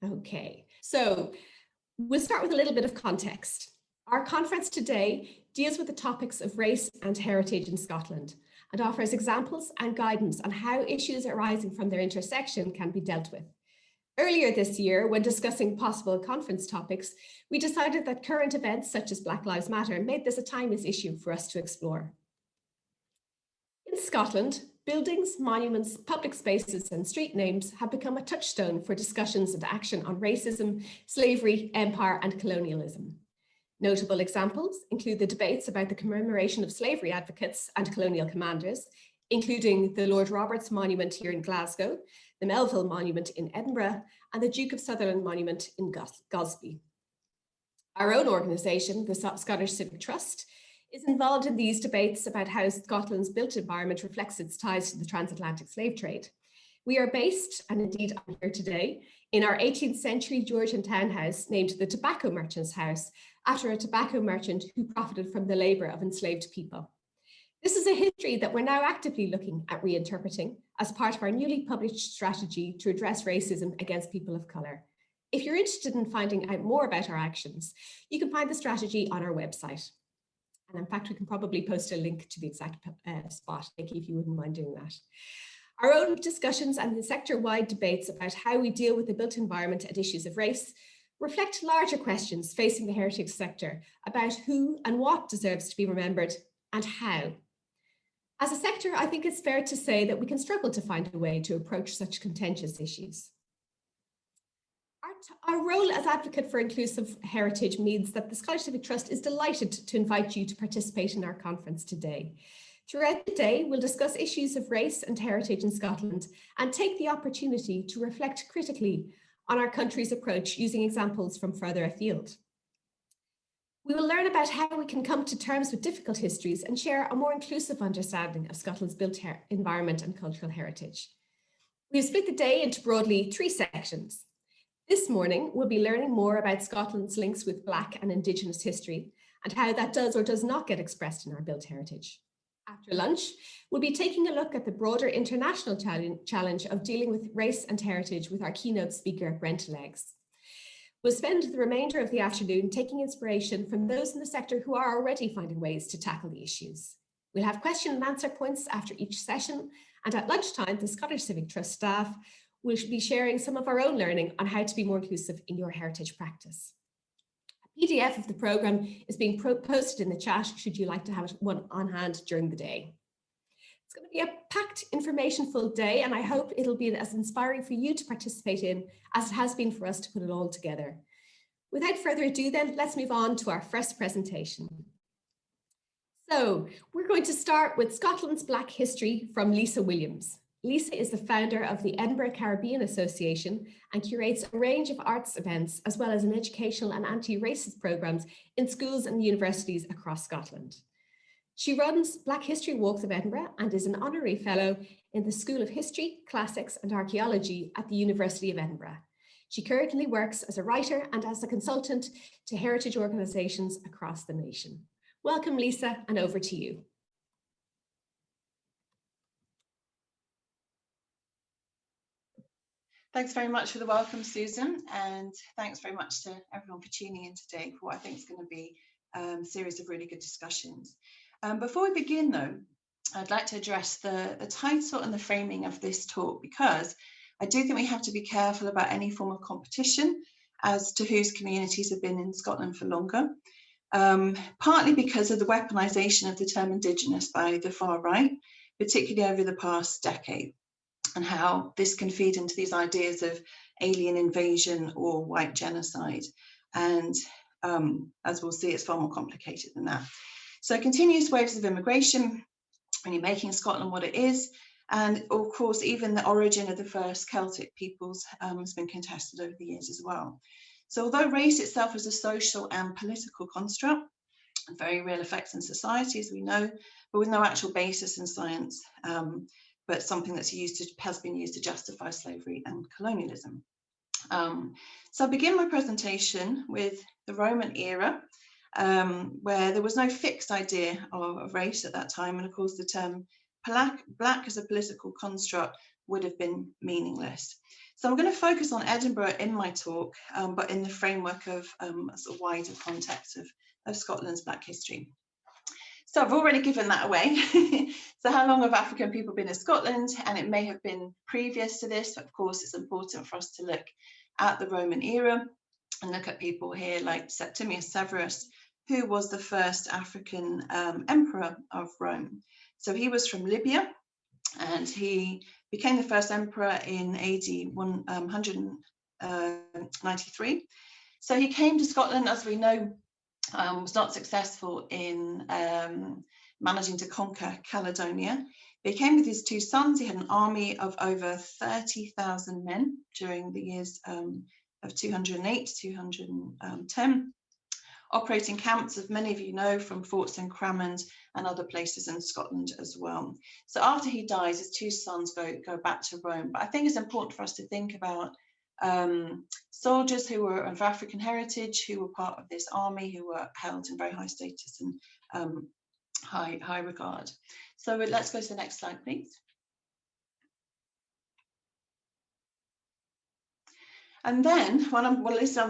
Okay, so we'll start with a little bit of context. Our conference today deals with the topics of race and heritage in Scotland and offers examples and guidance on how issues arising from their intersection can be dealt with. Earlier this year, when discussing possible conference topics, we decided that current events such as Black Lives Matter made this a timeless issue for us to explore. In Scotland, buildings, monuments, public spaces and street names have become a touchstone for discussions and action on racism, slavery, empire and colonialism. Notable examples include the debates about the commemoration of slavery advocates and colonial commanders, including the Lord Roberts Monument here in Glasgow, the Melville Monument in Edinburgh, and the Duke of Sutherland Monument in Gosby. Our own organisation, the Scottish Civic Trust, is involved in these debates about how Scotland's built environment reflects its ties to the transatlantic slave trade. We are based, and indeed I'm here today, in our 18th century Georgian townhouse named the Tobacco Merchant's House, after a tobacco merchant who profited from the labour of enslaved people. This is a history that we're now actively looking at reinterpreting as part of our newly published strategy to address racism against people of colour. If you're interested in finding out more about our actions, you can find the strategy on our website. And in fact, we can probably post a link to the exact spot, Nikki, if you wouldn't mind doing that. Our own discussions and the sector-wide debates about how we deal with the built environment and issues of race reflect larger questions facing the heritage sector about who and what deserves to be remembered and how. As a sector, I think it's fair to say that we can struggle to find a way to approach such contentious issues. Our role as advocate for inclusive heritage means that the Scottish Civic Trust is delighted to invite you to participate in our conference today. Throughout the day, we'll discuss issues of race and heritage in Scotland and take the opportunity to reflect critically on our country's approach using examples from further afield. We will learn about how we can come to terms with difficult histories and share a more inclusive understanding of Scotland's built environment and cultural heritage. We've split the day into broadly 3 sections. This morning, we'll be learning more about Scotland's links with Black and Indigenous history and how that does or does not get expressed in our built heritage. After lunch, we'll be taking a look at the broader international challenge of dealing with race and heritage with our keynote speaker, Brent Leggs. We'll spend the remainder of the afternoon taking inspiration from those in the sector who are already finding ways to tackle the issues. We'll have question and answer points after each session, and at lunchtime, the Scottish Civic Trust staff will be sharing some of our own learning on how to be more inclusive in your heritage practice. A PDF of the programme is being posted in the chat should you like to have one on hand during the day. It's going to be a packed, information-full day, and I hope it'll be as inspiring for you to participate in as it has been for us to put it all together. Without further ado then, let's move on to our first presentation. So we're going to start with Scotland's Black history from Lisa Williams. Lisa is the founder of the Edinburgh Caribbean Association and curates a range of arts events as well as an educational and anti-racist programmes in schools and universities across Scotland. She runs Black History Walks of Edinburgh and is an honorary fellow in the School of History, Classics and Archaeology at the University of Edinburgh. She currently works as a writer and as a consultant to heritage organisations across the nation. Welcome, Lisa, and over to you. Thanks very much for the welcome, Susan, and thanks very much to everyone for tuning in today for what I think is going to be a series of really good discussions. Before we begin, though, I'd like to address the title and the framing of this talk, because I do think we have to be careful about any form of competition as to whose communities have been in Scotland for longer, partly because of the weaponisation of the term Indigenous by the far right, particularly over the past decade, and how this can feed into these ideas of alien invasion or white genocide. And as we'll see, it's far more complicated than that. So continuous waves of immigration, when you're making Scotland what it is, and of course, even the origin of the first Celtic peoples has been contested over the years as well. So although race itself is a social and political construct, and very real effects in society, as we know, but with no actual basis in science, but something that's has been used to justify slavery and colonialism. So I'll begin my presentation with the Roman era, where there was no fixed idea of race at that time, and of course the term black as a political construct would have been meaningless. So I'm going to focus on Edinburgh in my talk, but in the framework of a sort of wider context of Scotland's Black history. So I've already given that away. So how long have African people been in Scotland? And it may have been previous to this, but of course it's important for us to look at the Roman era and look at people here like Septimius Severus, who was the first African emperor of Rome. So he was from Libya, and he became the first emperor in AD 193. So he came to Scotland, as we know, was not successful in managing to conquer Caledonia. He came with his two sons. He had an army of over 30,000 men during the years of 208 to 210, operating camps, as many of you know, from Forts in Cramond and other places in Scotland as well. So after he dies, his two sons go back to Rome. But I think it's important for us to think about soldiers who were of African heritage, who were part of this army, who were held in very high status and high regard. So let's go to the next slide, please. And then when I'm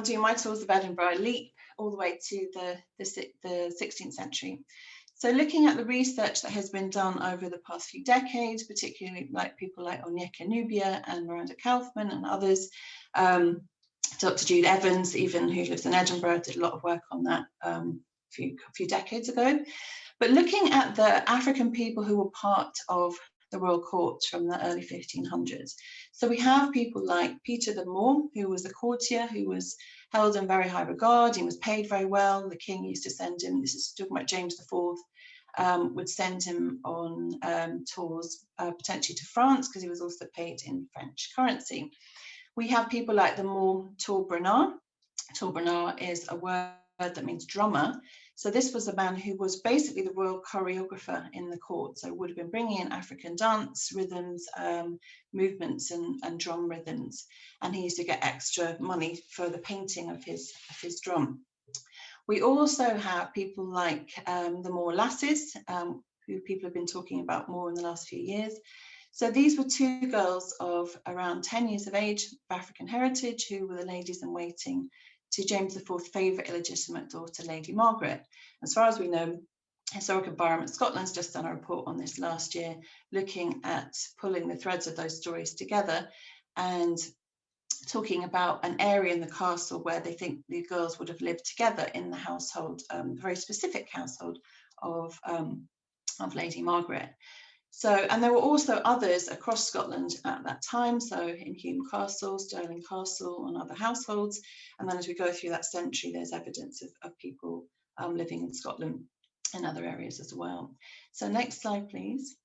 doing my tours of Edinburgh, I leap all the way to the 16th century. So looking at the research that has been done over the past few decades, particularly like people like Onyeka Nubia and Miranda Kaufman and others, Dr. Jude Evans, even, who lives in Edinburgh, did a lot of work on that a few decades ago. But looking at the African people who were part of the royal courts from the early 1500s. So we have people like Peter the Moor, who was a courtier, who was held in very high regard. He was paid very well. The king used to send him, this is talking about James IV, would send him on tours, potentially to France, because he was also paid in French currency. We have people like the Moor Torbrenna. Torbrenna is a word that means drummer. So this was a man who was basically the royal choreographer in the court. So would have been bringing in African dance rhythms, movements and drum rhythms. And he used to get extra money for the painting of his drum. We also have people like the Moor lasses, who people have been talking about more in the last few years. So these were two girls of around 10 years of age, of African heritage, who were the ladies in waiting to James IV's favourite illegitimate daughter, Lady Margaret. As far as we know, Historic Environment Scotland's just done a report on this last year, looking at pulling the threads of those stories together and talking about an area in the castle where they think the girls would have lived together in the household, a very specific household of Lady Margaret. So, and there were also others across Scotland at that time, so in Hume Castle, Stirling Castle, and other households. And then as we go through that century, there's evidence of people living in Scotland in other areas as well. So next slide, please.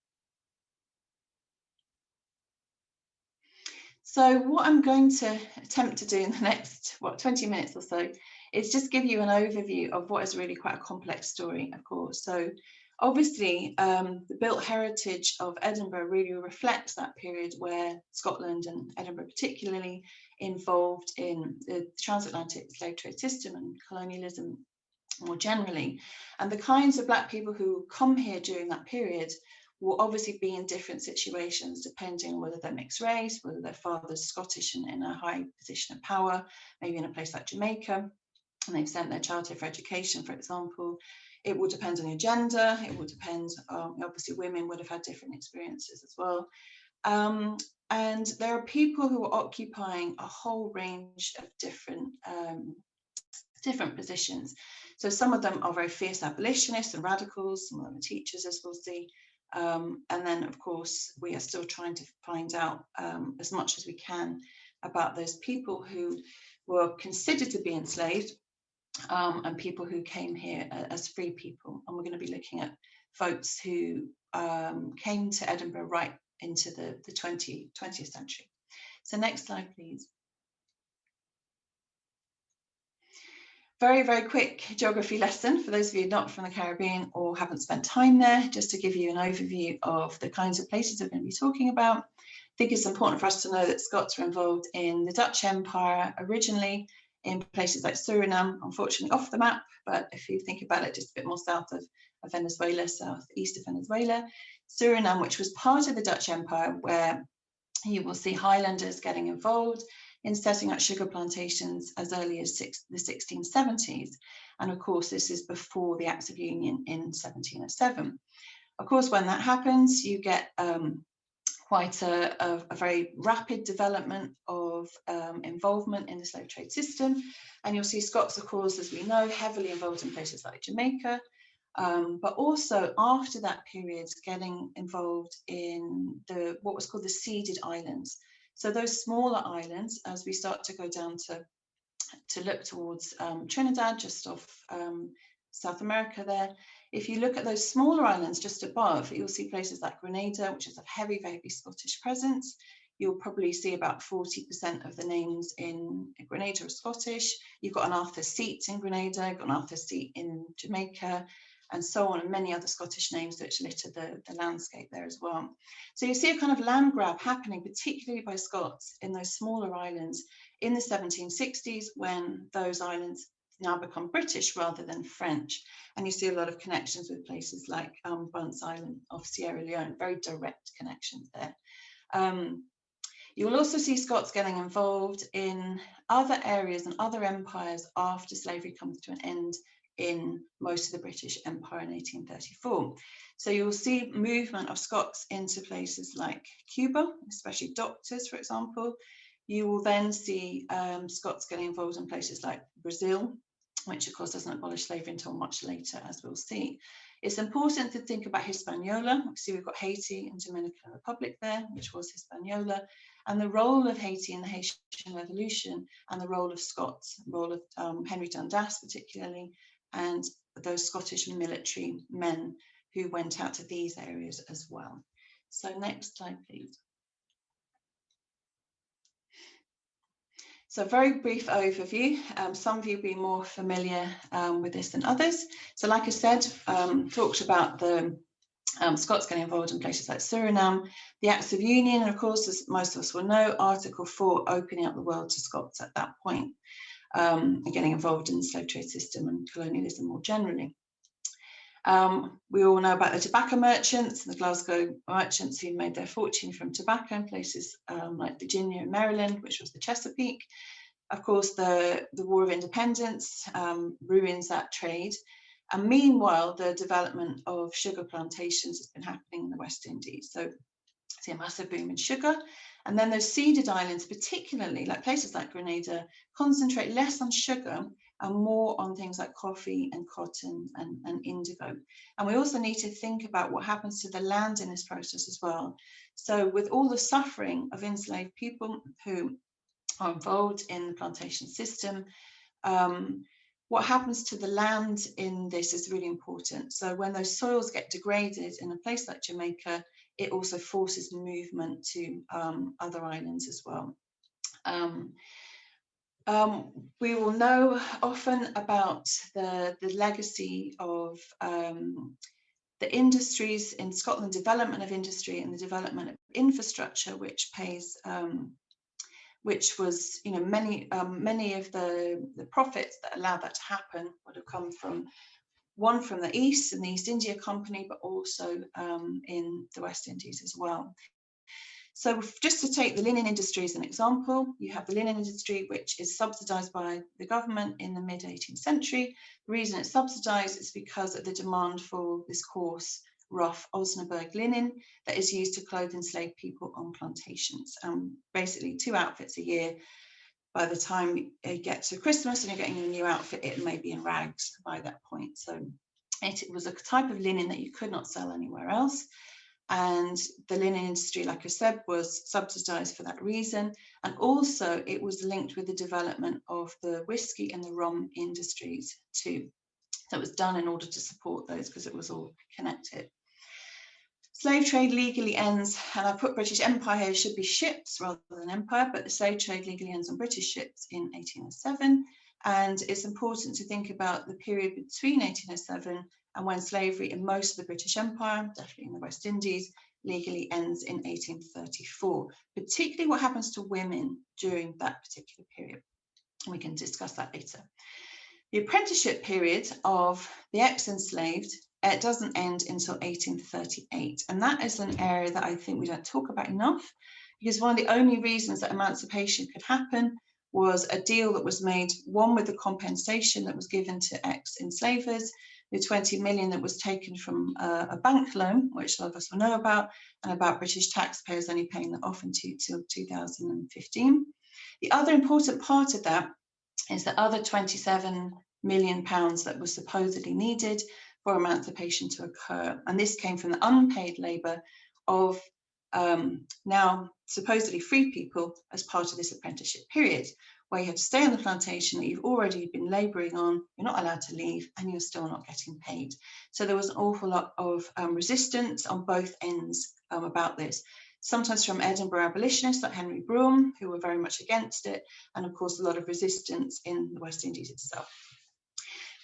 So what I'm going to attempt to do in the next, 20 minutes or so, is just give you an overview of what is really quite a complex story, of course. So obviously, the built heritage of Edinburgh really reflects that period where Scotland, and Edinburgh particularly, involved in the transatlantic slave trade system and colonialism more generally. And the kinds of Black people who come here during that period will obviously be in different situations, depending on whether they're mixed race, whether their father's Scottish and in a high position of power, maybe in a place like Jamaica, and they've sent their child here for education, for example. It will depend on your gender. It will depend, obviously women would have had different experiences as well. And there are people who are occupying a whole range of different positions. So some of them are very fierce abolitionists and radicals, some of them are teachers, as we'll see. And then, of course, we are still trying to find out as much as we can about those people who were considered to be enslaved, and people who came here as free people. And we're going to be looking at folks who came to Edinburgh right into the 20th century. So next slide, please. Very, very quick geography lesson for those of you not from the Caribbean or haven't spent time there, just to give you an overview of the kinds of places we're going to be talking about. I think it's important for us to know that Scots were involved in the Dutch Empire originally, in places like Suriname, unfortunately off the map, but if you think about it, just a bit more south of Venezuela, southeast of Venezuela. Suriname, which was part of the Dutch Empire, where You will see Highlanders getting involved in setting up sugar plantations as early as the 1670s. And of course, this is before the Acts of Union in 1707. Of course, when that happens, you get quite a very rapid development of involvement in the slave trade system. And you'll see Scots, of course, as we know, heavily involved in places like Jamaica, but also after that period, getting involved in what was called the Seeded Islands. So those smaller islands, as we start to go down to look towards Trinidad, just off South America there, if you look at those smaller islands just above, you'll see places like Grenada, which is a heavy, very Scottish presence. You'll probably see about 40% of the names in Grenada are Scottish. You've got an Arthur's Seat in Grenada, you've got an Arthur's Seat in Jamaica, and so on, and many other Scottish names which litter the landscape there as well. So you see a kind of land grab happening, particularly by Scots in those smaller islands in the 1760s, when those islands now become British rather than French. And you see a lot of connections with places like Bunce Island off Sierra Leone, very direct connections there. You will also see Scots getting involved in other areas and other empires after slavery comes to an end in most of the British Empire in 1834. So you'll see movement of Scots into places like Cuba, especially doctors, for example. You will then see Scots getting involved in places like Brazil, which of course doesn't abolish slavery until much later, as we'll see. It's important to think about Hispaniola. See, we've got Haiti and Dominican Republic there, which was Hispaniola, and the role of Haiti in the Haitian Revolution, and the role of Scots, the role of Henry Dundas particularly, and those Scottish military men who went out to these areas as well. So next slide, please. So a very brief overview. Some of you will be more familiar with this than others. So like I said, talked about the Scots getting involved in places like Suriname, the Acts of Union, and of course, as most of us will know, Article 4 opening up the world to Scots at that point, and getting involved in the slave trade system and colonialism more generally. We all know about the tobacco merchants, the Glasgow merchants who made their fortune from tobacco in places like Virginia and Maryland, which was the Chesapeake. Of course, the War of Independence ruins that trade. And meanwhile, the development of sugar plantations has been happening in the West Indies. So see a massive boom in sugar. And then those seeded islands, particularly like places like Grenada, concentrate less on sugar and more on things like coffee and cotton and indigo. And we also need to think about what happens to the land in this process as well. So with all the suffering of enslaved people who are involved in the plantation system, what happens to the land in this is really important. So when those soils get degraded in a place like Jamaica, it also forces movement to other islands as well. We will know often about the legacy of the industries in Scotland, development of industry and the development of infrastructure, which pays, which was, you know, many of the profits that allowed that to happen would have come from from the East and the East India Company, but also in the West Indies as well. So just to take the linen industry as an example, you have the linen industry, which is subsidized by the government in the mid-18th century. The reason it's subsidized is because of the demand for this coarse, rough Osnaburg linen that is used to clothe enslaved people on plantations. Basically 2 outfits a year. By the time you get to Christmas and you're getting a new outfit, it may be in rags by that point. So it was a type of linen that you could not sell anywhere else. And the linen industry, like I said, was subsidized for that reason. And also it was linked with the development of the whiskey and the rum industries too. So it was done in order to support those because it was all connected. Slave trade legally ends, and I put British Empire here, should be ships rather than empire, but the slave trade legally ends on British ships in 1807. And it's important to think about the period between 1807 and when slavery in most of the British Empire, definitely in the West Indies, legally ends in 1834, particularly what happens to women during that particular period. And we can discuss that later. The apprenticeship period of the ex-enslaved, it doesn't end until 1838. And that is an area that I think we don't talk about enough, because one of the only reasons that emancipation could happen was a deal that was made, one with the compensation that was given to ex-enslavers, the 20 million that was taken from a bank loan, which a lot of us will know about, and about British taxpayers only paying that off until 2015. The other important part of that is the other 27 million pounds that was supposedly needed for emancipation to occur. And this came from the unpaid labour of now supposedly free people as part of this apprenticeship period, where you have to stay on the plantation that you've already been labouring on, you're not allowed to leave, and you're still not getting paid. So there was an awful lot of resistance on both ends about this. Sometimes from Edinburgh abolitionists like Henry Brougham, who were very much against it, and of course a lot of resistance in the West Indies itself.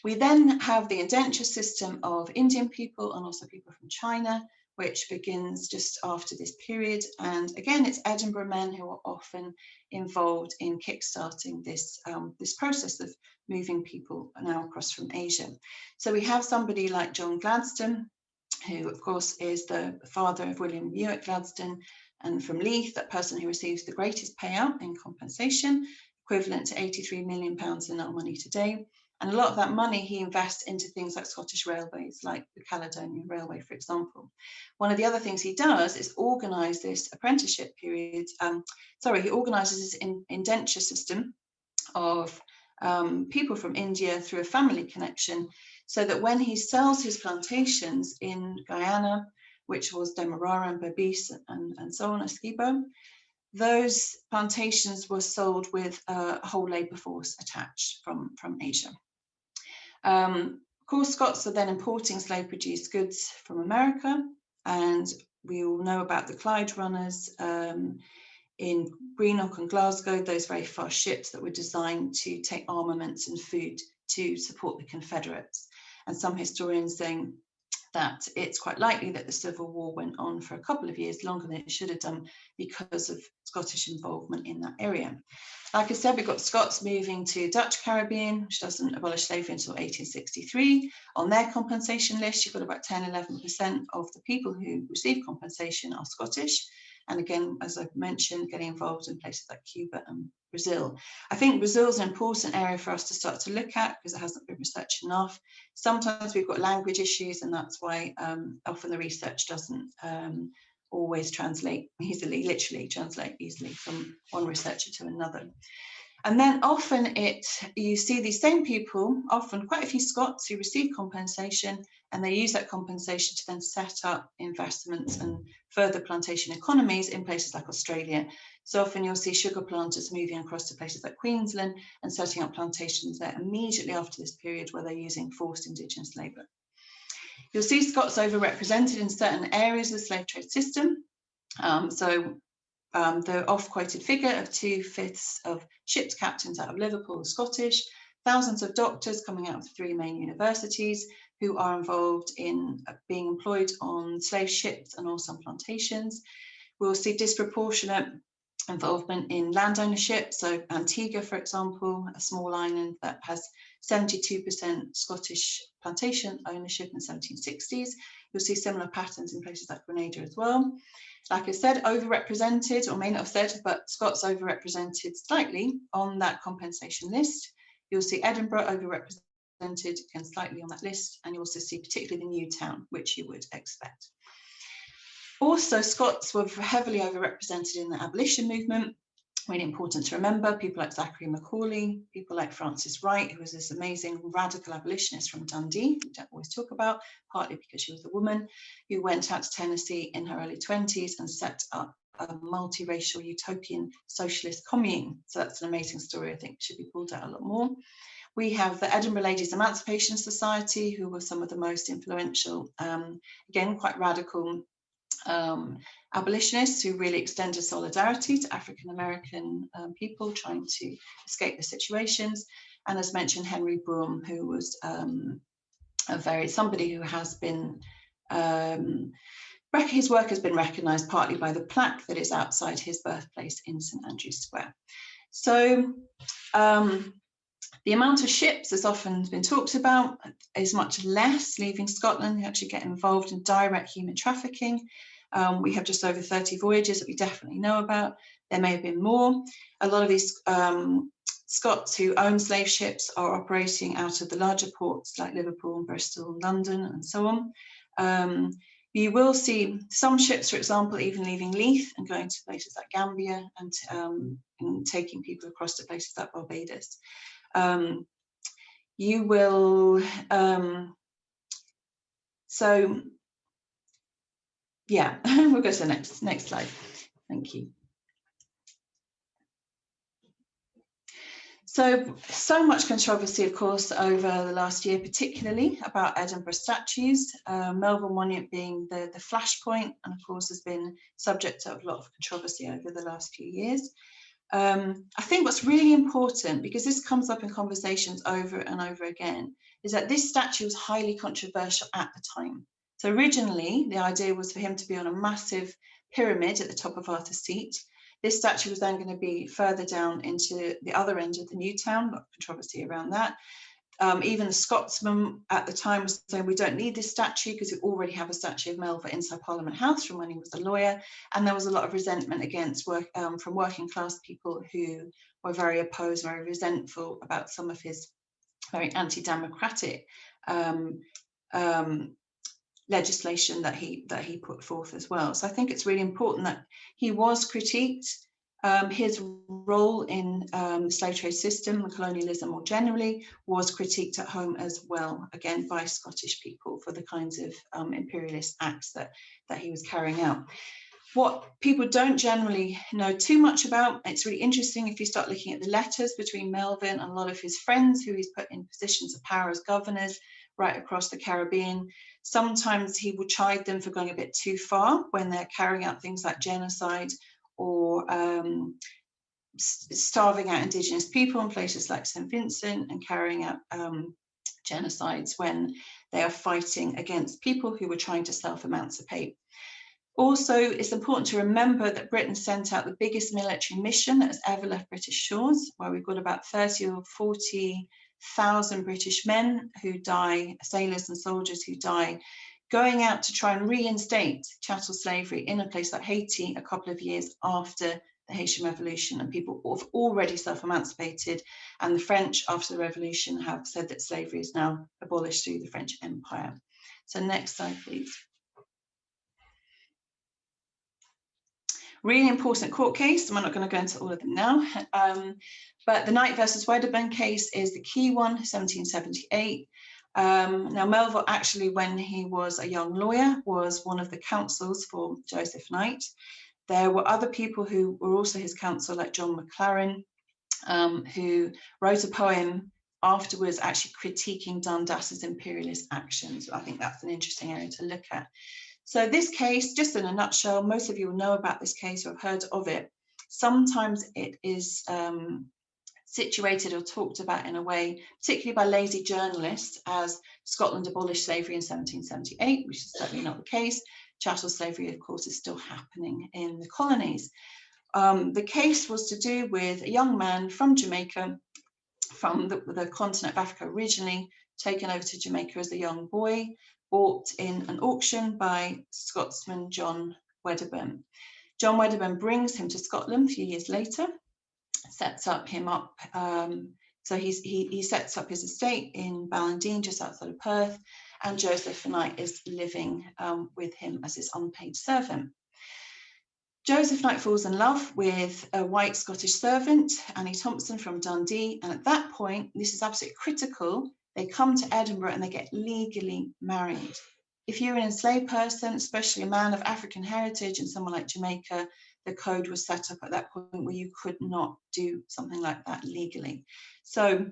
We then have the indenture system of Indian people and also people from China, which begins just after this period. And again, it's Edinburgh men who are often involved in kickstarting this, this process of moving people now across from Asia. So we have somebody like John Gladstone, who of course is the father of William Ewart Gladstone, and from Leith, that person who receives the greatest payout in compensation, equivalent to £83 million in our money today. And a lot of that money he invests into things like Scottish railways, like the Caledonian Railway, for example. One of the other things he does is organise this apprenticeship period. He organises this indenture system of people from India through a family connection, so that when he sells his plantations in Guyana, which was Demerara and Berbice and so on, Essequibo, those plantations were sold with a whole labour force attached from Asia. Of course, Scots are then importing slave-produced goods from America, and we all know about the Clyde runners in Greenock and Glasgow, those very fast ships that were designed to take armaments and food to support the Confederates. And some historians saying that it's quite likely that the Civil War went on for a couple of years longer than it should have done because of Scottish involvement in that area. Like I said, we've got Scots moving to Dutch Caribbean, which doesn't abolish slavery until 1863. On their compensation list, you've got about 10–11% of the people who receive compensation are Scottish. And again, as I've mentioned, getting involved in places like Cuba and Brazil. I think Brazil is an important area for us to start to look at because it hasn't been researched enough. Sometimes we've got language issues, and that's why often the research doesn't always translate easily, literally translate easily from one researcher to another. And then often you see these same people, often quite a few Scots, who receive compensation, and they use that compensation to then set up investments and further plantation economies in places like Australia. So often you'll see sugar planters moving across to places like Queensland and setting up plantations there immediately after this period where they're using forced Indigenous labour. You'll see Scots overrepresented in certain areas of the slave trade system. The oft-quoted figure of 2/5 of ship's captains out of Liverpool are Scottish, thousands of doctors coming out of the 3 main universities who are involved in being employed on slave ships and also on plantations. We'll see disproportionate involvement in land ownership. So Antigua, for example, a small island that has 72% Scottish plantation ownership in the 1760s. You'll see similar patterns in places like Grenada as well. Like I said, overrepresented, or may not have said, but Scots overrepresented slightly on that compensation list. You'll see Edinburgh overrepresented, again, slightly on that list, and you also see particularly the new town, which you would expect. Also, Scots were heavily overrepresented in the abolition movement. Really important to remember, people like Zachary Macaulay, people like Frances Wright, who was this amazing radical abolitionist from Dundee, we don't always talk about, partly because she was a woman, who went out to Tennessee in her early 20s and set up a multiracial utopian socialist commune. So that's an amazing story, I think should be pulled out a lot more. We have the Edinburgh Ladies Emancipation Society, who were some of the most influential, again, quite radical abolitionists who really extended solidarity to African American people trying to escape the situations. And as mentioned, Henry Brougham, who was somebody who has been his work has been recognised partly by the plaque that is outside his birthplace in St Andrew's Square. So the amount of ships, as often been talked about, is much less leaving Scotland. They actually get involved in direct human trafficking. We have just over 30 voyages that we definitely know about. There may have been more. A lot of these Scots who own slave ships are operating out of the larger ports like Liverpool, Bristol, London, and so on. You will see some ships, for example, even leaving Leith and going to places like Gambia and taking people across to places like Barbados. You will, so yeah, we'll go to the next slide. Thank you. So much controversy, of course, over the last year, particularly about Edinburgh statues, Melville Monument being the flashpoint, and of course has been subject to a lot of controversy over the last few years. I think what's really important, because this comes up in conversations over and over again, is that this statue was highly controversial at the time. So originally, the idea was for him to be on a massive pyramid at the top of Arthur's Seat. This statue was then going to be further down into the other end of the new town, a lot of controversy around that. Even the Scotsman at the time was saying we don't need this statue because we already have a statue of Melville inside Parliament House from when he was a lawyer. And there was a lot of resentment against from working class people who were very opposed, very resentful about some of his very anti-democratic legislation that he put forth as well. So I think it's really important that he was critiqued. His role in the slave trade system and colonialism more generally was critiqued at home as well, again by Scottish people for the kinds of imperialist acts that he was carrying out. What people don't generally know too much about, it's really interesting if you start looking at the letters between Melville and a lot of his friends who he's put in positions of power as governors right across the Caribbean. Sometimes he will chide them for going a bit too far when they're carrying out things like genocide or starving out indigenous people in places like St. Vincent and carrying out genocides when they are fighting against people who were trying to self-emancipate. Also, it's important to remember that Britain sent out the biggest military mission that has ever left British shores, where we've got about 30 or 40,000 British men who die, sailors and soldiers who die, going out to try and reinstate chattel slavery in a place like Haiti a couple of years after the Haitian Revolution, and people have already self-emancipated, and the French after the revolution have said that slavery is now abolished through the French Empire. So next slide, please. Really important court case, I'm not going to go into all of them now, but the Knight versus Wedderburn case is the key one, 1778. Now Melville actually, when he was a young lawyer, was one of the counsels for Joseph Knight. There were other people who were also his counsel, like John Maclaren, who wrote a poem afterwards actually critiquing Dundas's imperialist actions. I think that's an interesting area to look at. So this case, just in a nutshell, most of you will know about this case or have heard of it. Sometimes it is situated or talked about in a way, particularly by lazy journalists, as Scotland abolished slavery in 1778, which is certainly not the case. Chattel slavery, of course, is still happening in the colonies. The case was to do with a young man from Jamaica, from the continent of Africa originally, taken over to Jamaica as a young boy, bought in an auction by Scotsman John Wedderburn. John Wedderburn brings him to Scotland a few years later, sets him up. So he sets up his estate in Ballandine, just outside of Perth, and Joseph Knight is living with him as his unpaid servant. Joseph Knight falls in love with a white Scottish servant, Annie Thompson from Dundee, and at that point, this is absolutely critical, they come to Edinburgh and they get legally married. If you're an enslaved person, especially a man of African heritage in somewhere like Jamaica, the code was set up at that point where you could not do something like that legally. So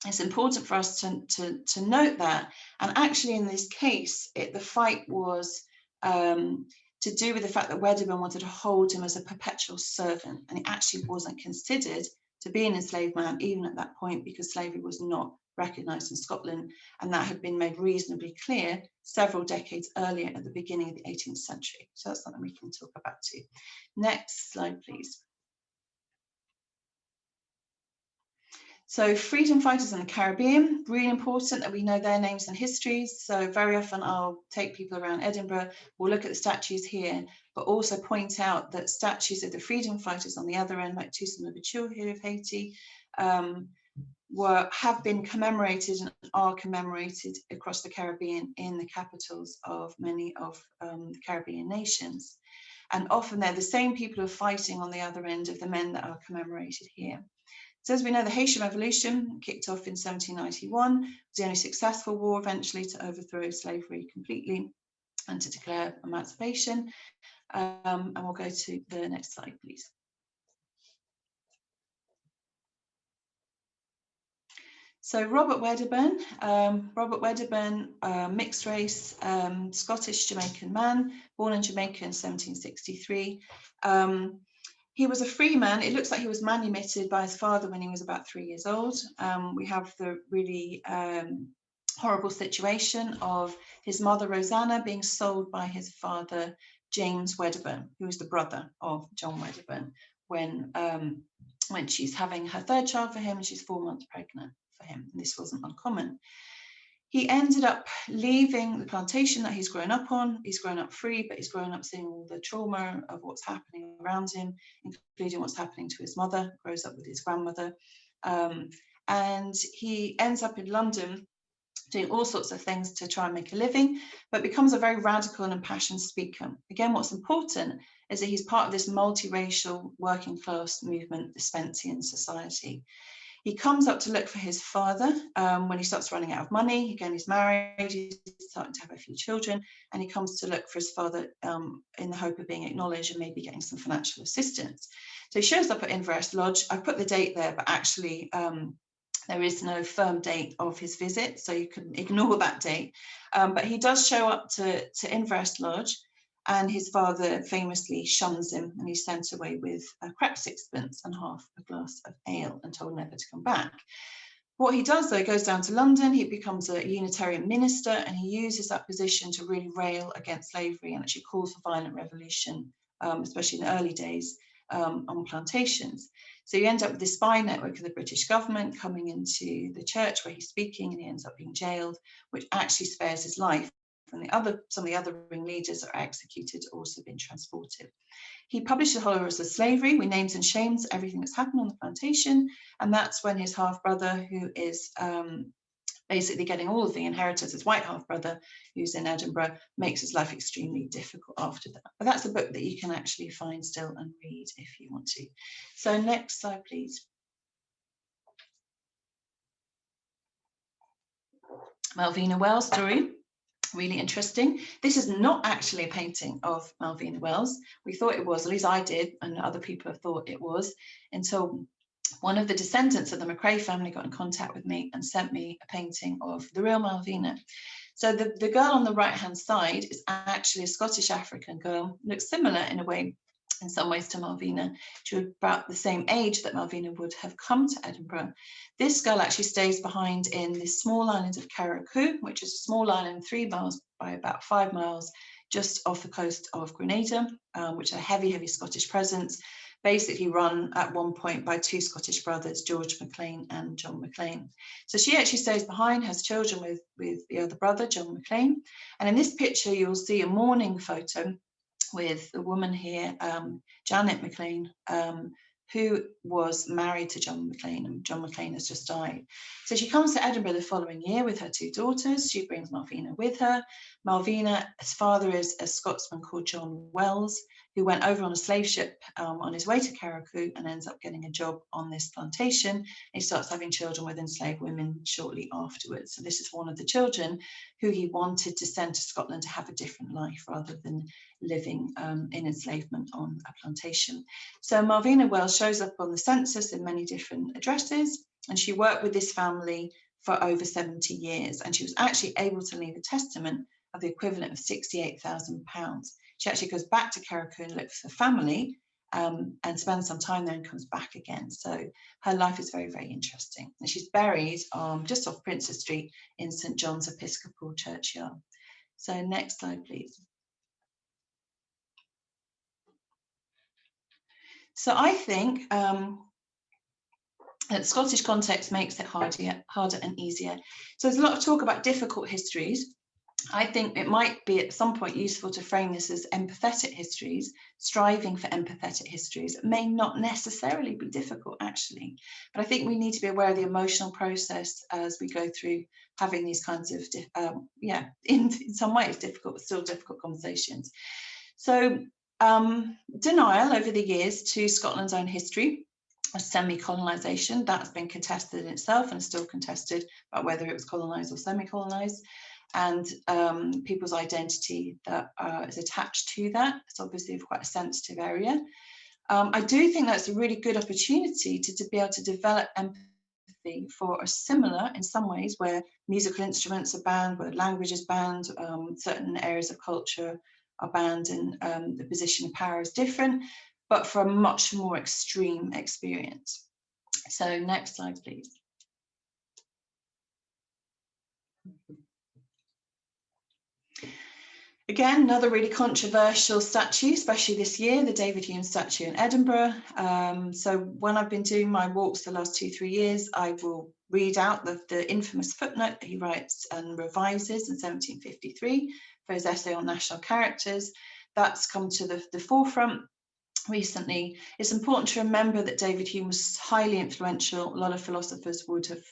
it's important for us to note that. And actually in this case, the fight was to do with the fact that Wedderburn wanted to hold him as a perpetual servant, and he actually wasn't considered to be an enslaved man even at that point, because slavery was not recognised in Scotland, and that had been made reasonably clear several decades earlier at the beginning of the 18th century. So that's something we can talk about too. Next slide, please. So freedom fighters in the Caribbean, really important that we know their names and histories. So very often I'll take people around Edinburgh, we'll look at the statues here, but also point out that statues of the freedom fighters on the other end, like Toussaint Louverture here of Haiti, have been commemorated and are commemorated across the Caribbean in the capitals of many of the Caribbean nations. And often they're the same people who are fighting on the other end of the men that are commemorated here. So as we know, the Haitian Revolution kicked off in 1791. It was the only successful war eventually to overthrow slavery completely and to declare emancipation. And we'll go to the next slide, please. So Robert Wedderburn, mixed race, Scottish Jamaican man, born in Jamaica in 1763. He was a free man. It looks like he was manumitted by his father when he was about 3 years old. We have the really horrible situation of his mother, Rosanna, being sold by his father, James Wedderburn, who was the brother of John Wedderburn, when she's having her third child for him and she's 4 months pregnant for him. And this wasn't uncommon. He ended up leaving the plantation that he's grown up on. He's grown up free, but he's grown up seeing all the trauma of what's happening around him, including what's happening to his mother, grows up with his grandmother. And he ends up in London doing all sorts of things to try and make a living, but becomes a very radical and impassioned speaker. Again, what's important is that he's part of this multiracial working class movement, the Spencean society. He comes up to look for his father when he starts running out of money. Again, he's married, he's starting to have a few children, and he comes to look for his father in the hope of being acknowledged and maybe getting some financial assistance. So he shows up at Inverest Lodge. I put the date there, but actually there is no firm date of his visit, so you can ignore that date. But he does show up to Inverest Lodge, and his father famously shuns him, and he's sent away with a cracked sixpence and half a glass of ale and told never to come back. What he does, though, he goes down to London, he becomes a Unitarian minister, and he uses that position to really rail against slavery and actually calls for violent revolution, especially in the early days on plantations. So you end up with this spy network of the British government coming into the church where he's speaking, and he ends up being jailed, which actually spares his life. And some of the other ringleaders are executed, also been transported. He published the Horrors of Slavery, with names and shames everything that's happened on the plantation, and that's when his half-brother, who is basically getting all of the inheritance, his white half-brother, who's in Edinburgh, makes his life extremely difficult after that. But that's a book that you can actually find still and read if you want to. So next slide, please. Malvina Wells' story. Really interesting. This is not actually a painting of Malvina Wells. We thought it was, at least I did, and other people have thought it was, until one of the descendants of the McRae family got in contact with me and sent me a painting of the real Malvina. So the girl on the right-hand side is actually a Scottish African girl. Looks similar in a way, in some ways, to Malvina. She was about the same age that Malvina would have come to Edinburgh. This girl actually stays behind in this small island of Carriacou, which is a small island 3 miles by about 5 miles just off the coast of Grenada, which is a heavy, heavy Scottish presence, basically run at one point by 2 Scottish brothers, George MacLean and John MacLean. So she actually stays behind, has children with the other brother, John MacLean. And in this picture, you'll see a mourning photo with the woman here, Janet MacLean, who was married to John MacLean, and John MacLean has just died. So she comes to Edinburgh the following year with her 2 daughters. She brings Malvina with her. Malvina's father is a Scotsman called John Wells, who went over on a slave ship on his way to Carriacou and ends up getting a job on this plantation. He starts having children with enslaved women shortly afterwards. So this is one of the children who he wanted to send to Scotland to have a different life rather than living in enslavement on a plantation. So Malvina Wells shows up on the census in many different addresses, and she worked with this family for over 70 years, and she was actually able to leave a testament of the equivalent of £68,000. She actually goes back to Carriacou and looks for family and spends some time there and comes back again. So her life is very, very interesting. And she's buried just off Princes Street in St. John's Episcopal Churchyard. So next slide, please. So I think The Scottish context makes it harder and easier. So there's a lot of talk about difficult histories. I think it might be at some point useful to frame this as empathetic histories, striving for empathetic histories. It may not necessarily be difficult, actually, but I think we need to be aware of the emotional process as we go through having these kinds of, in some ways difficult, but still difficult conversations. So denial over the years to Scotland's own history, a semi-colonisation, that's been contested in itself and still contested about whether it was colonised or semi-colonised. And people's identity that is attached to that. It's obviously quite a sensitive area. I do think that's a really good opportunity to be able to develop empathy for a similar, in some ways, where musical instruments are banned, where language is banned, certain areas of culture are banned, and the position of power is different, but for a much more extreme experience. So next slide, please. Again, another really controversial statue, especially this year, the David Hume statue in Edinburgh. So when I've been doing my walks the last 2-3 years, I will read out the infamous footnote that he writes and revises in 1753 for his essay on national characters. That's come to the forefront recently. It's important to remember that David Hume was highly influential. A lot of philosophers would have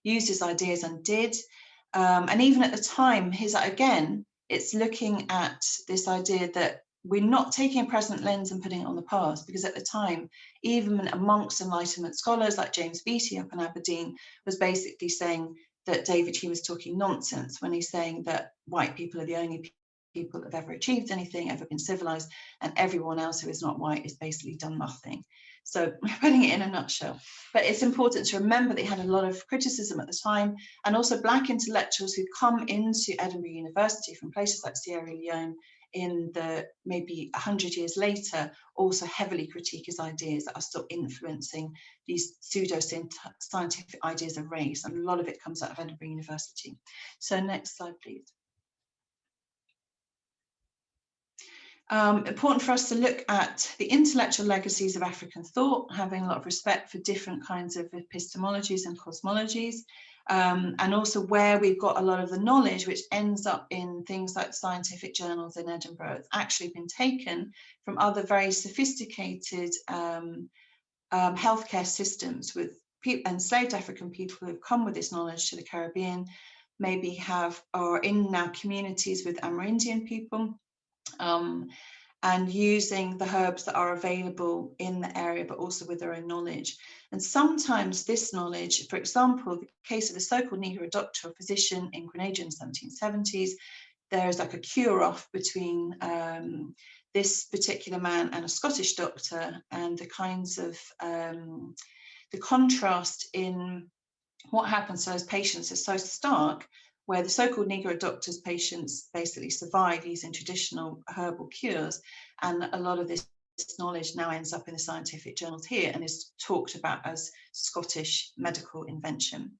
used his ideas and did. And even at the time, it's looking at this idea that we're not taking a present lens and putting it on the past, because at the time, even amongst Enlightenment scholars like James Beattie up in Aberdeen was basically saying that David Hume was talking nonsense when he's saying that white people are the only people that have ever achieved anything, ever been civilized, and everyone else who is not white has basically done nothing. So putting it in a nutshell. But it's important to remember that he had a lot of criticism at the time, and also Black intellectuals who come into Edinburgh University from places like Sierra Leone in the maybe 100 years later also heavily critique his ideas that are still influencing these pseudo-scientific ideas of race, and a lot of it comes out of Edinburgh University. So next slide, please. Important for us to look at the intellectual legacies of African thought, having a lot of respect for different kinds of epistemologies and cosmologies, and also where we've got a lot of the knowledge which ends up in things like scientific journals in Edinburgh. It's actually been taken from other very sophisticated healthcare systems with enslaved African people who have come with this knowledge to the Caribbean, maybe are in now communities with Amerindian people, and using the herbs that are available in the area, but also with their own knowledge. And sometimes this knowledge, for example, the case of the so-called Negro doctor or physician in Grenada in the 1770s, there's like a cure-off between this particular man and a Scottish doctor, and the kinds of, the contrast in what happens to those patients is so stark, where the so-called Negro doctor's patients basically survive using traditional herbal cures, and a lot of this knowledge now ends up in the scientific journals here and is talked about as Scottish medical invention.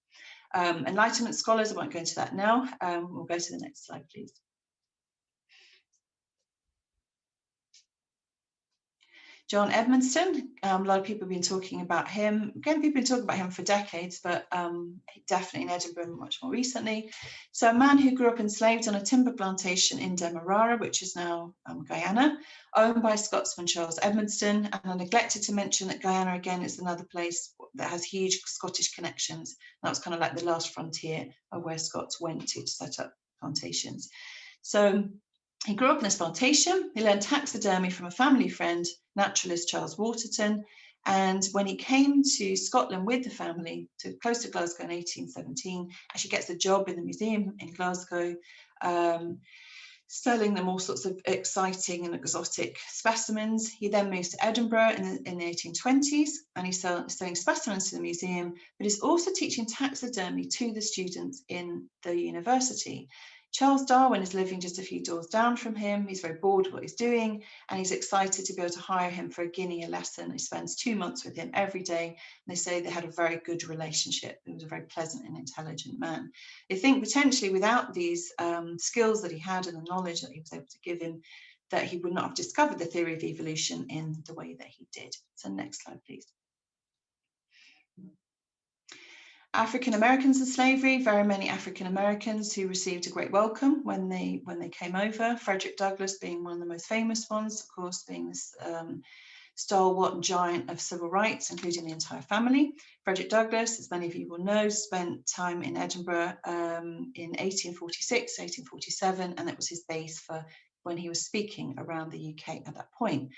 Enlightenment scholars, I won't go into that now. We'll go to the next slide, please. John Edmondson, a lot of people have been talking about him. Again, people have been talking about him for decades, but definitely in Edinburgh much more recently. So a man who grew up enslaved on a timber plantation in Demerara, which is now Guyana, owned by Scotsman Charles Edmondson. And I neglected to mention that Guyana, again, is another place that has huge Scottish connections. That was kind of like the last frontier of where Scots went to set up plantations. So he grew up in this plantation. He learned taxidermy from a family friend, naturalist Charles Waterton. And when he came to Scotland with the family, close to Glasgow in 1817, actually gets a job in the museum in Glasgow, selling them all sorts of exciting and exotic specimens. He then moves to Edinburgh in the 1820s, and he's selling specimens to the museum, but he's also teaching taxidermy to the students in the university. Charles Darwin is living just a few doors down from him. He's very bored of what he's doing, and he's excited to be able to hire him for a guinea a lesson. He spends 2 months with him every day, and they say they had a very good relationship. He was a very pleasant and intelligent man. They think potentially without these skills that he had and the knowledge that he was able to give him, that he would not have discovered the theory of evolution in the way that he did. So next slide, please. African Americans and slavery, very many African Americans who received a great welcome when they came over. Frederick Douglass being one of the most famous ones, of course, being this stalwart and giant of civil rights, including the entire family. Frederick Douglass, as many of you will know, spent time in Edinburgh in 1846, 1847, and it was his base for when he was speaking around the UK at that point.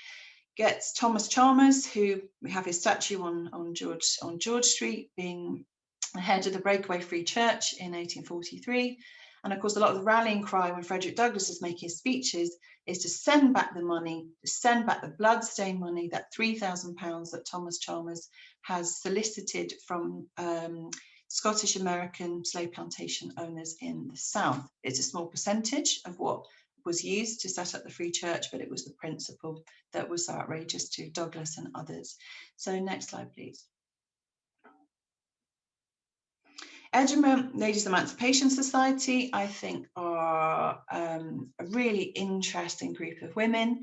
Gets Thomas Chalmers, who we have his statue on George Street, being the head of the Breakaway Free Church in 1843. And of course, a lot of the rallying cry when Frederick Douglass is making his speeches is to send back the money, to send back the blood-stained money, that £3,000 that Thomas Chalmers has solicited from Scottish American slave plantation owners in the South. It's a small percentage of what was used to set up the Free Church, but it was the principle that was so outrageous to Douglass and others. So next slide, please. Edinburgh Ladies Emancipation Society, I think, are a really interesting group of women,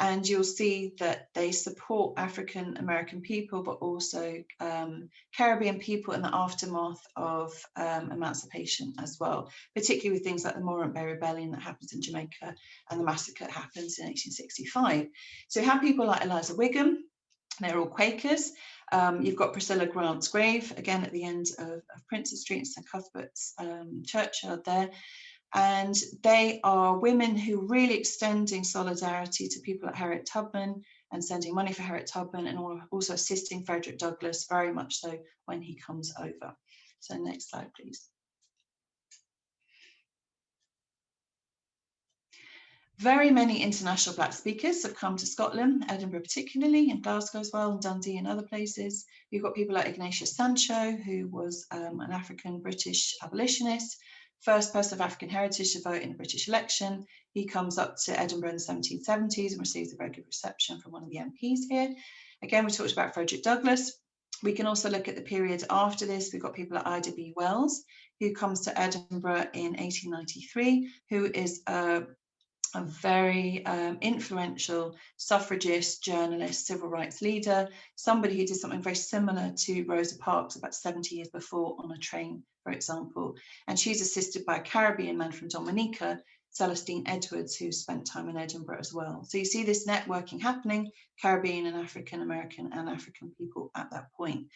and you'll see that they support African American people, but also Caribbean people in the aftermath of emancipation as well, particularly with things like the Morant Bay Rebellion that happens in Jamaica and the massacre that happens in 1865. So you have people like Eliza Wigham. They're all Quakers. You've got Priscilla Grant's grave, again at the end of Princes Street, St Cuthbert's churchyard there. And they are women who are really extending solidarity to people like Harriet Tubman and sending money for Harriet Tubman, and also assisting Frederick Douglass very much so when he comes over. So next slide, please. Very many international Black speakers have come to Scotland, Edinburgh particularly, and Glasgow as well, and Dundee and other places. You've got people like Ignatius Sancho, who was an African-British abolitionist, first person of African heritage to vote in a British election. He comes up to Edinburgh in the 1770s and receives a very good reception from one of the MPs here. Again, we talked about Frederick Douglass. We can also look at the period after this. We've got people like Ida B. Wells, who comes to Edinburgh in 1893, who is a very influential suffragist, journalist, civil rights leader, somebody who did something very similar to Rosa Parks about 70 years before on a train, for example. And she's assisted by a Caribbean man from Dominica, Celestine Edwards, who spent time in Edinburgh as well. So you see this networking happening, Caribbean and African American and African people at that point.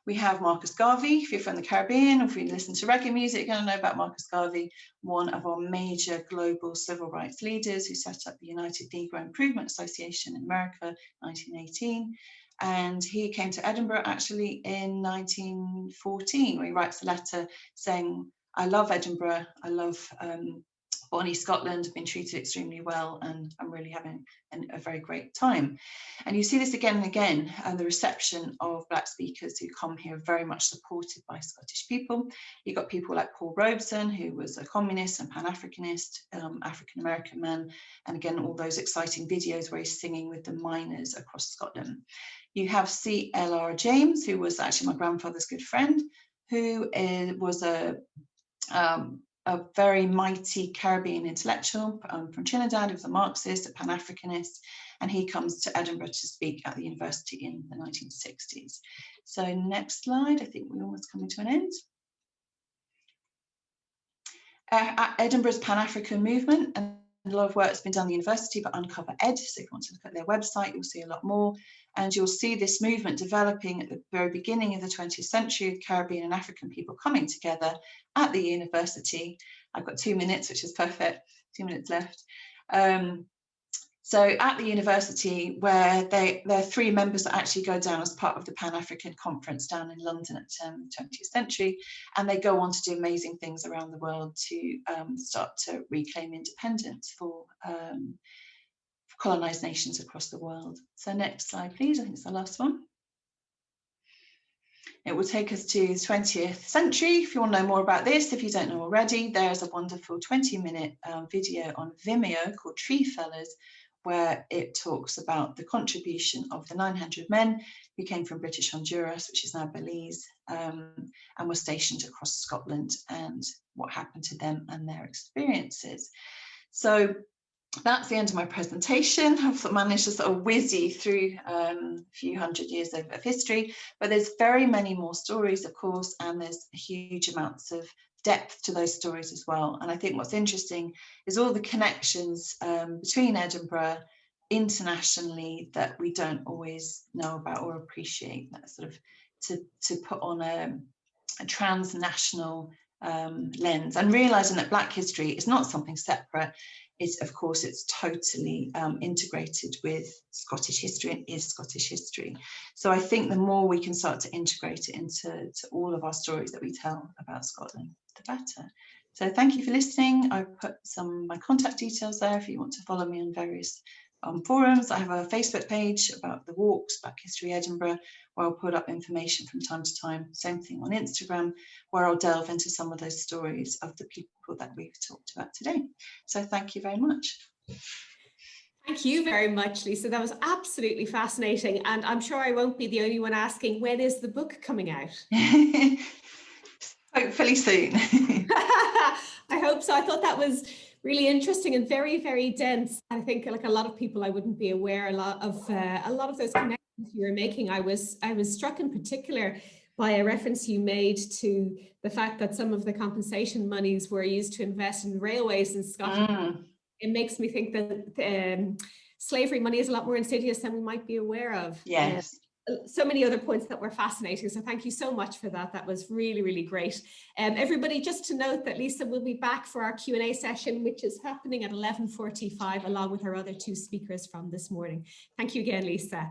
We have Marcus Garvey. If you're from the Caribbean, or if you listen to reggae music, you're going to know about Marcus Garvey, one of our major global civil rights leaders who set up the United Negro Improvement Association in America, 1918. And he came to Edinburgh actually in 1914, where he writes a letter saying, I love Edinburgh, I love Bonnie, Scotland, have been treated extremely well, and I'm really having a very great time. And you see this again and again, the reception of Black speakers who come here very much supported by Scottish people. You've got people like Paul Robeson, who was a communist and Pan-Africanist, African-American man, and again, all those exciting videos where he's singing with the miners across Scotland. You have C.L.R. James, who was actually my grandfather's good friend, who was a very mighty Caribbean intellectual from Trinidad, who was a Marxist, a Pan-Africanist, and he comes to Edinburgh to speak at the university in the 1960s. So next slide, I think we're almost coming to an end. Edinburgh's Pan-African movement, and a lot of work has been done at the university, but Uncover Ed, so if you want to look at their website, you'll see a lot more. And you'll see this movement developing at the very beginning of the 20th century, with Caribbean and African people coming together at the university. I've got 2 minutes, which is perfect, 2 minutes left. So at the university, where there are 3 members that actually go down as part of the Pan-African Conference down in London at the 20th century, and they go on to do amazing things around the world to start to reclaim independence for colonised nations across the world. So next slide, please. I think it's the last one. It will take us to the 20th century. If you want to know more about this, if you don't know already, there's a wonderful 20-minute video on Vimeo called Tree Fellas, where it talks about the contribution of the 900 men who came from British Honduras, which is now Belize, and were stationed across Scotland, and what happened to them and their experiences. So that's the end of my presentation. I've sort of managed to sort of whiz you through a few hundred years of history, but there's very many more stories, of course, and there's huge amounts of depth to those stories as well. And I think what's interesting is all the connections between Edinburgh internationally that we don't always know about or appreciate. That sort of to put on a transnational lens, and realizing that Black history is not something separate. Of course, it's totally integrated with Scottish history and is Scottish history. So I think the more we can start to integrate it into all of our stories that we tell about Scotland, the better. So thank you for listening. I've put my contact details there if you want to follow me on various forums. I have a Facebook page about the walks, Black History Edinburgh, where I'll put up information from time to time. Same thing on Instagram, where I'll delve into some of those stories of the people that we've talked about today. So thank you very much. Thank you very much, Lisa. That was absolutely fascinating. And I'm sure I won't be the only one asking, when is the book coming out? Hopefully soon. I hope so. I thought that was really interesting and very, very dense. I think, like a lot of people, I wouldn't be aware a lot of those connections you were making. I was struck in particular by a reference you made to the fact that some of the compensation monies were used to invest in railways in Scotland. It makes me think that slavery money is a lot more insidious than we might be aware of. Yes. So many other points that were fascinating. So thank you so much for that. That was really, really great. Everybody, just to note that Lisa will be back for our Q&A session, which is happening at 11:45, along with our other two speakers from this morning. Thank you again, Lisa.